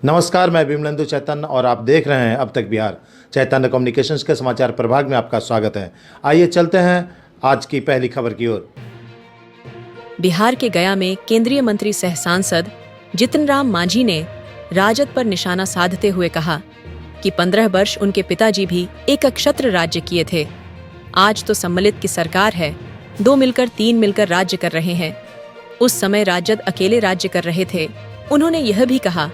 नमस्कार, मैं विमलेंदु चैतन्य और आप देख रहे हैं अब तक बिहार। चैतन्य कम्युनिकेशंस के समाचार प्रभाग में आपका स्वागत है। आइए चलते हैं आज की पहली खबर की ओर। बिहार के गया में केंद्रीय मंत्री सह सांसद जितन राम मांझी ने राजद पर निशाना साधते हुए कहा कि 15 वर्ष उनके पिताजी भी एक अक्षत्र राज्य किए थे। आज तो सम्मिलित की सरकार है, 2 मिलकर 3 मिलकर राज्य कर रहे हैं। उस समय राजद अकेले राज्य कर रहे थे। उन्होंने यह भी कहा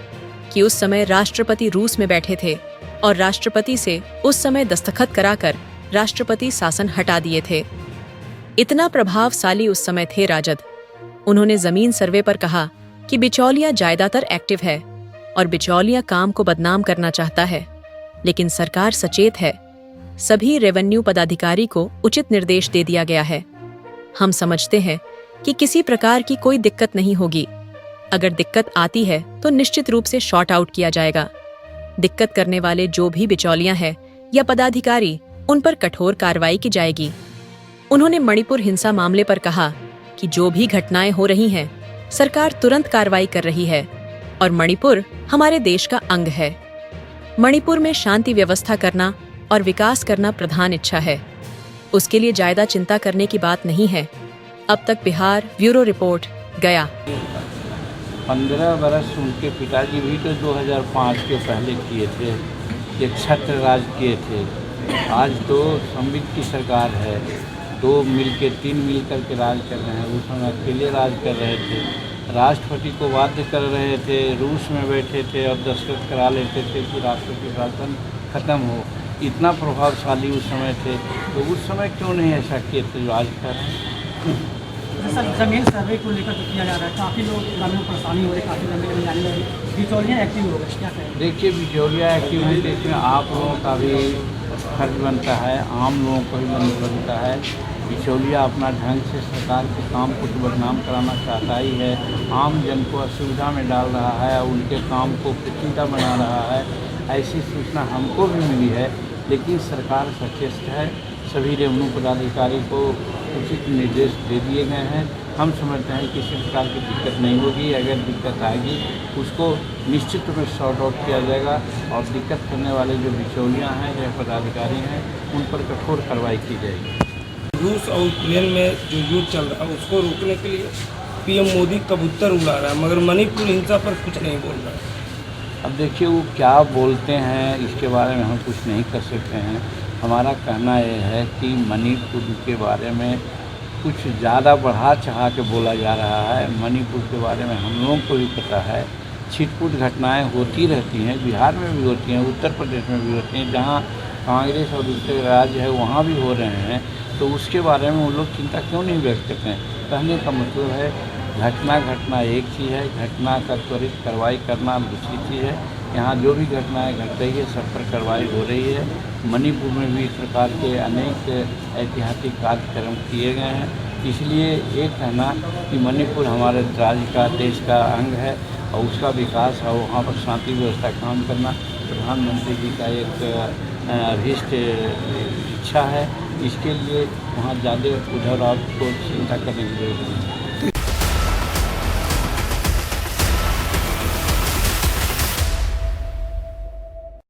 कि उस समय राष्ट्रपति रूस में बैठे थे और राष्ट्रपति से उस समय दस्तखत कराकर राष्ट्रपति शासन हटा दिए थे। इतना प्रभावशाली उस समय थे राजद। उन्होंने जमीन सर्वे पर कहा कि बिचौलिया ज्यादातर एक्टिव है और बिचौलिया काम को बदनाम करना चाहता है, लेकिन सरकार सचेत है। सभी रेवेन्यू पदाधिकारी को उचित निर्देश दे दिया गया है। हम समझते हैं कि किसी प्रकार की कोई दिक्कत नहीं होगी। अगर दिक्कत आती है तो निश्चित रूप से शॉर्ट आउट किया जाएगा। दिक्कत करने वाले जो भी बिचौलियां हैं या पदाधिकारी, उन पर कठोर कार्रवाई की जाएगी। उन्होंने मणिपुर हिंसा मामले पर कहा कि जो भी घटनाएं हो रही हैं, सरकार तुरंत कार्रवाई कर रही है और मणिपुर हमारे देश का अंग है। मणिपुर में शांति व्यवस्था करना और विकास करना प्रधान इच्छा है। उसके लिए ज्यादा चिंता करने की बात नहीं है। अब तक बिहार ब्यूरो रिपोर्ट, गया। 15 बरस उनके पिताजी भी तो 2005 के पहले किए थे, एक छत्र राज किए थे। आज तो संवित की सरकार है, 2 मिल के 3 मिल कर के राज कर रहे हैं। उस समय अकेले राज कर रहे थे, राष्ट्रपति को बाध्य कर रहे थे, रूस में बैठे थे और दस्तखत करा लेते थे कि राष्ट्रपति शासन खत्म हो। इतना प्रभावशाली उस समय थे, तो उस समय क्यों नहीं ऐसा किए थे जो आज कर रहे हैं। सर, जमीन सर्वे को लेकर जो किया जा रहा है, काफ़ी लोग ग्रामीण परेशानी हो रही है, काफ़ी जमीन जाने लगी, बिचौलियाँ एक्टिव हो गए, क्या कहें? देखिए, बिचौलिया एक्टिव है तो इसमें आप लोगों का भी फर्ज बनता है, आम लोगों का भी बनता है। बिचौलिया अपना ढंग से सरकार के काम को तो बदनाम कराना चाहता ही है, आम जन को असुविधा में डाल रहा है, उनके काम को पेचीदा बना रहा है। ऐसी सूचना हमको भी मिली है, लेकिन सरकार सचेत है। सभी रेवेन्यू पदाधिकारी को उचित निर्देश दे दिए गए हैं। हम समझते हैं कि किसी प्रकार की दिक्कत नहीं होगी। अगर दिक्कत आएगी उसको निश्चित रूप में सॉर्ट आउट किया जाएगा और दिक्कत करने वाले जो बिचौलियाँ हैं या पदाधिकारी हैं, उन पर कठोर कार्रवाई की जाएगी। रूस और यूक्रेन में जो युद्ध चल रहा है उसको रोकने के लिए पीएम मोदी कबूतर उड़ा रहा है, मगर मणिपुर हिंसा पर कुछ नहीं बोल रहा है। अब देखिए, वो क्या बोलते हैं इसके बारे में हम कुछ नहीं कर सकते हैं। हमारा कहना यह है कि मणिपुर के बारे में कुछ ज़्यादा बढ़ा चढ़ा के बोला जा रहा है। मणिपुर के बारे में हम लोगों को भी पता है, छिटपुट घटनाएं होती रहती हैं, बिहार में भी होती हैं, उत्तर प्रदेश में भी होती हैं। जहां कांग्रेस और दूसरे राज्य है वहाँ भी हो रहे हैं, तो उसके बारे में वो लोग चिंता क्यों नहीं व्यक्त करते हैं। कहने का मतलब है, घटना एक चीज़ है, घटना का त्वरित कार्रवाई करना दूसरी चीज़ है। यहाँ जो भी घटनाएं घट रही है सब पर कार्रवाई हो रही है। मणिपुर में भी इस प्रकार के अनेक ऐतिहासिक कार्यक्रम किए गए हैं। इसलिए ये कहना कि मणिपुर हमारे राज्य का, देश का अंग है और उसका विकास है, वहाँ पर शांति व्यवस्था काम करना प्रधानमंत्री जी का एक अभीष्ट इच्छा है। इसके लिए वहाँ ज़्यादा उधर आपको चिंता करने की जरूरत नहीं है।